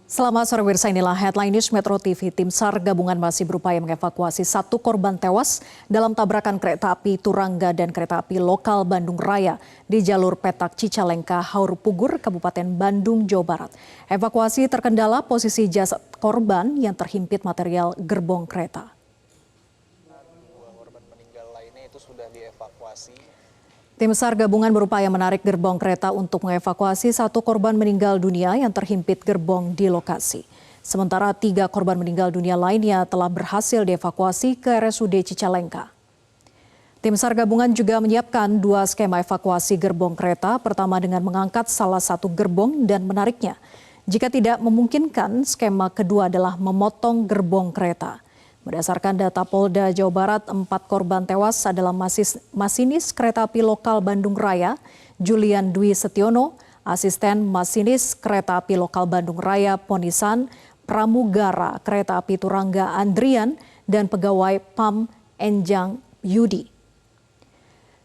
Selamat sore pemirsa, inilah headline news Metro TV. Tim SAR gabungan masih berupaya mengevakuasi satu korban tewas dalam tabrakan kereta api Turangga dan kereta api lokal Bandung Raya di jalur Petak Cicalengka, Haur Pugur, Kabupaten Bandung, Jawa Barat. Evakuasi terkendala posisi jasad korban yang terhimpit material gerbong kereta. Dua korban meninggal lainnya itu sudah dievakuasi. Tim SAR gabungan berupaya menarik gerbong kereta untuk mengevakuasi satu korban meninggal dunia yang terhimpit gerbong di lokasi. Sementara 3 korban meninggal dunia lainnya telah berhasil dievakuasi ke RSUD Cicalengka. Tim SAR gabungan juga menyiapkan 2 skema evakuasi gerbong kereta, pertama dengan mengangkat salah satu gerbong dan menariknya. Jika tidak memungkinkan, skema kedua adalah memotong gerbong kereta. Berdasarkan data Polda Jawa Barat, 4 korban tewas adalah masinis kereta api lokal Bandung Raya, Julian Dwi Setiono, asisten masinis kereta api lokal Bandung Raya, Ponisan, pramugara kereta api Turangga Andrian, dan pegawai PAM Enjang Yudi.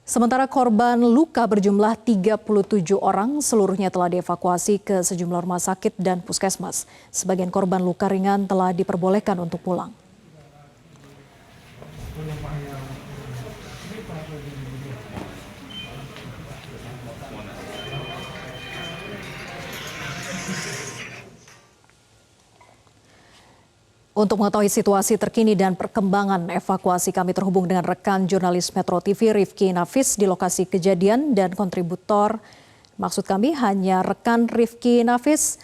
Sementara korban luka berjumlah 37 orang, seluruhnya telah dievakuasi ke sejumlah rumah sakit dan puskesmas. Sebagian korban luka ringan telah diperbolehkan untuk pulang. Untuk mengetahui situasi terkini dan perkembangan evakuasi, kami terhubung dengan rekan jurnalis Metro TV Rifki Nafis di lokasi kejadian dan kontributor, maksud kami hanya rekan Rifki Nafis.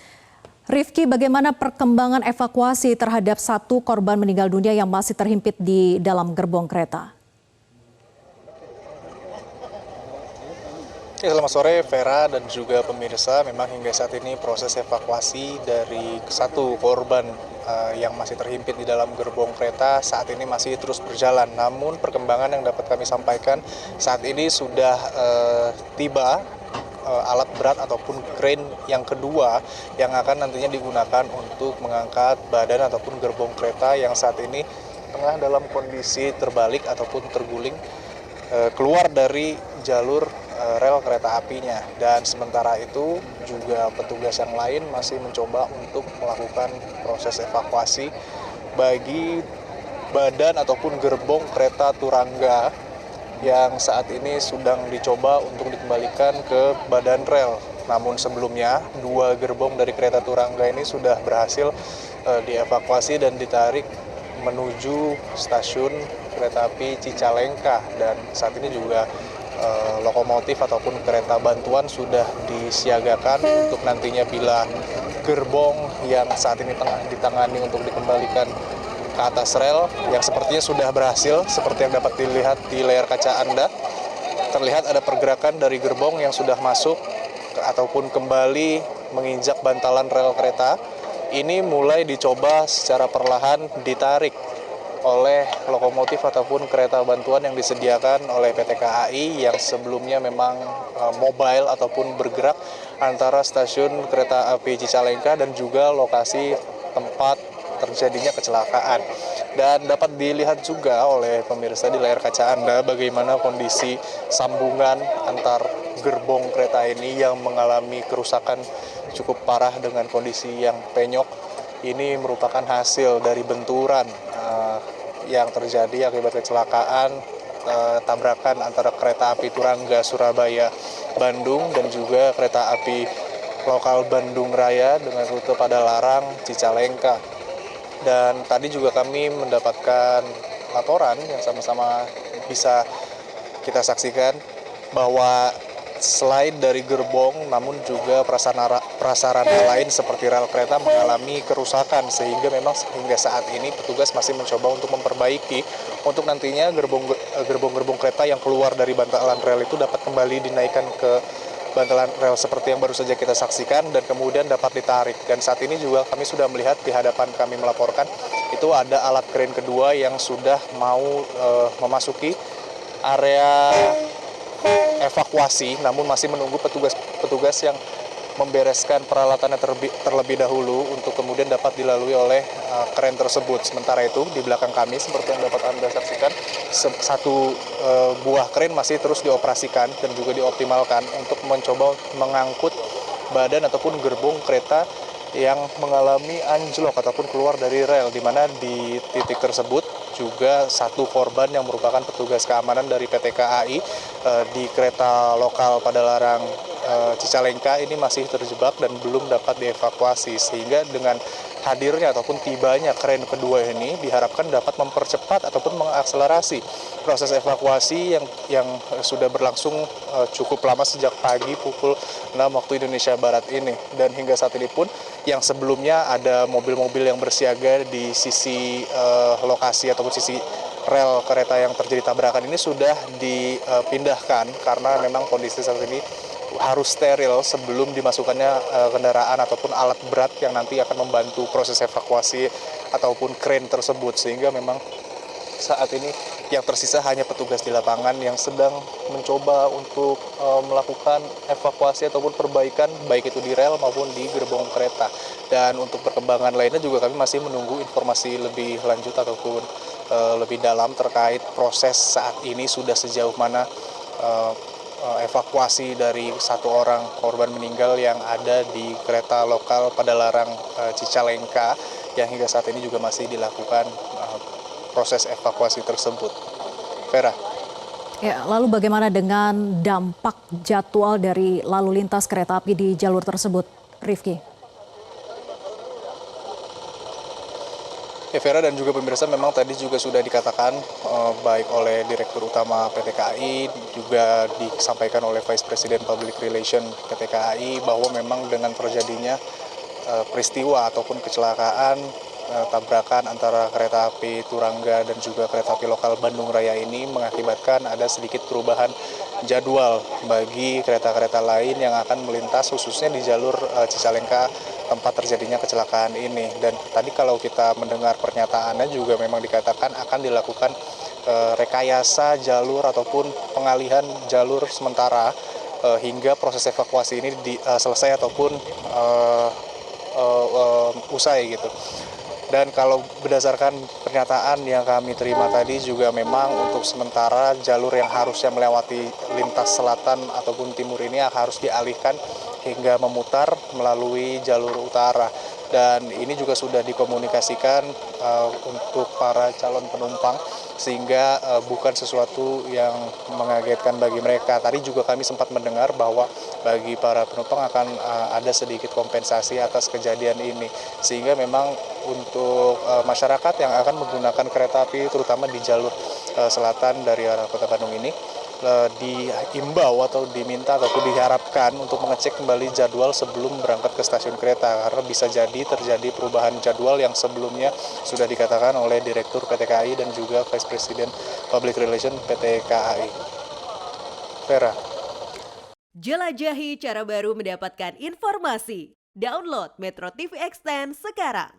Rifki, bagaimana perkembangan evakuasi terhadap satu korban meninggal dunia yang masih terhimpit di dalam gerbong kereta? Ya, selamat sore Vera dan juga pemirsa. Memang hingga saat ini proses evakuasi dari satu korban yang masih terhimpit di dalam gerbong kereta saat ini masih terus berjalan. Namun perkembangan yang dapat kami sampaikan saat ini sudah tiba alat berat ataupun crane yang kedua yang akan nantinya digunakan untuk mengangkat badan ataupun gerbong kereta yang saat ini tengah dalam kondisi terbalik ataupun terguling keluar dari jalur rel kereta apinya. Dan sementara itu juga petugas yang lain masih mencoba untuk melakukan proses evakuasi bagi badan ataupun gerbong kereta Turangga yang saat ini sedang dicoba untuk dikembalikan ke badan rel. Namun sebelumnya 2 gerbong dari kereta Turangga ini sudah berhasil dievakuasi dan ditarik menuju stasiun kereta api Cicalengka, dan saat ini juga lokomotif ataupun kereta bantuan sudah disiagakan untuk nantinya bila gerbong yang saat ini tengah ditangani untuk dikembalikan ke atas rel yang sepertinya sudah berhasil. Seperti yang dapat dilihat di layar kaca Anda, terlihat ada pergerakan dari gerbong yang sudah masuk ataupun kembali menginjak bantalan rel kereta. Ini mulai dicoba secara perlahan ditarik oleh lokomotif ataupun kereta bantuan yang disediakan oleh PT KAI yang sebelumnya memang mobile ataupun bergerak antara stasiun kereta api Cicalengka dan juga lokasi tempat terjadinya kecelakaan. Dan dapat dilihat juga oleh pemirsa di layar kaca Anda bagaimana kondisi sambungan antar gerbong kereta ini yang mengalami kerusakan cukup parah dengan kondisi yang penyok. Ini merupakan hasil dari benturan yang terjadi akibat kecelakaan tabrakan antara kereta api Turangga Surabaya Bandung dan juga kereta api lokal Bandung Raya dengan rute Padalarang Cicalengka. Dan tadi juga kami mendapatkan laporan yang sama-sama bisa kita saksikan bahwa selain dari gerbong, namun juga prasarana lain seperti rel kereta mengalami kerusakan, sehingga memang hingga saat ini petugas masih mencoba untuk memperbaiki untuk nantinya gerbong-gerbong kereta yang keluar dari bantalan rel itu dapat kembali dinaikkan ke bantalan rel seperti yang baru saja kita saksikan dan kemudian dapat ditarik. Dan saat ini juga kami sudah melihat di hadapan kami melaporkan itu ada alat crane kedua yang sudah mau memasuki area evakuasi, namun masih menunggu petugas yang membereskan peralatannya terlebih dahulu untuk kemudian dapat dilalui oleh kren tersebut. Sementara itu di belakang kami seperti yang dapat Anda saksikan, satu buah kren masih terus dioperasikan dan juga dioptimalkan untuk mencoba mengangkut badan ataupun gerbong kereta yang mengalami anjlok ataupun keluar dari rel, di mana di titik tersebut juga satu korban yang merupakan petugas keamanan dari PT KAI di kereta lokal Padalarang Cicalengka ini masih terjebak dan belum dapat dievakuasi, sehingga dengan hadirnya ataupun tibanya kren kedua ini diharapkan dapat mempercepat ataupun mengakselerasi proses evakuasi yang sudah berlangsung cukup lama sejak pagi pukul 6 waktu Indonesia Barat ini. Dan hingga saat ini pun yang sebelumnya ada mobil-mobil yang bersiaga di sisi lokasi ataupun sisi rel kereta yang terjadi tabrakan ini sudah dipindahkan karena memang kondisi saat ini harus steril sebelum dimasukkannya kendaraan ataupun alat berat yang nanti akan membantu proses evakuasi ataupun kren tersebut, sehingga memang saat ini yang tersisa hanya petugas di lapangan yang sedang mencoba untuk melakukan evakuasi ataupun perbaikan baik itu di rel maupun di gerbong kereta. Dan untuk perkembangan lainnya juga kami masih menunggu informasi lebih lanjut ataupun lebih dalam terkait proses saat ini sudah sejauh mana evakuasi dari satu orang korban meninggal yang ada di kereta lokal Padalarang Cicalengka yang hingga saat ini juga masih dilakukan proses evakuasi tersebut. Vera. Ya, lalu bagaimana dengan dampak jadwal dari lalu lintas kereta api di jalur tersebut, Rifki? Ya, Vera dan juga pemirsa, memang tadi juga sudah dikatakan baik oleh Direktur Utama PT KAI juga disampaikan oleh Vice President Public Relation PT KAI bahwa memang dengan terjadinya peristiwa ataupun kecelakaan tabrakan antara kereta api Turangga dan juga kereta api lokal Bandung Raya ini mengakibatkan ada sedikit perubahan jadwal bagi kereta-kereta lain yang akan melintas khususnya di jalur Cicalengka tempat terjadinya kecelakaan ini. Dan tadi kalau kita mendengar pernyataannya juga memang dikatakan akan dilakukan rekayasa jalur ataupun pengalihan jalur sementara hingga proses evakuasi ini selesai ataupun usai gitu. Dan kalau berdasarkan pernyataan yang kami terima tadi juga memang untuk sementara jalur yang harusnya melewati lintas selatan ataupun timur ini harus dialihkan hingga memutar melalui jalur utara. Dan ini juga sudah dikomunikasikan untuk para calon penumpang sehingga bukan sesuatu yang mengagetkan bagi mereka. Tadi juga kami sempat mendengar bahwa bagi para penumpang akan ada sedikit kompensasi atas kejadian ini, sehingga memang untuk masyarakat yang akan menggunakan kereta api terutama di jalur selatan dari arah Kota Bandung ini diimbau atau diminta ataupun diharapkan untuk mengecek kembali jadwal sebelum berangkat ke stasiun kereta, karena bisa jadi terjadi perubahan jadwal yang sebelumnya sudah dikatakan oleh Direktur PT KAI dan juga Vice President Public Relation PT KAI. Vera. Jelajahi cara baru mendapatkan informasi. Download Metro TV Extend sekarang.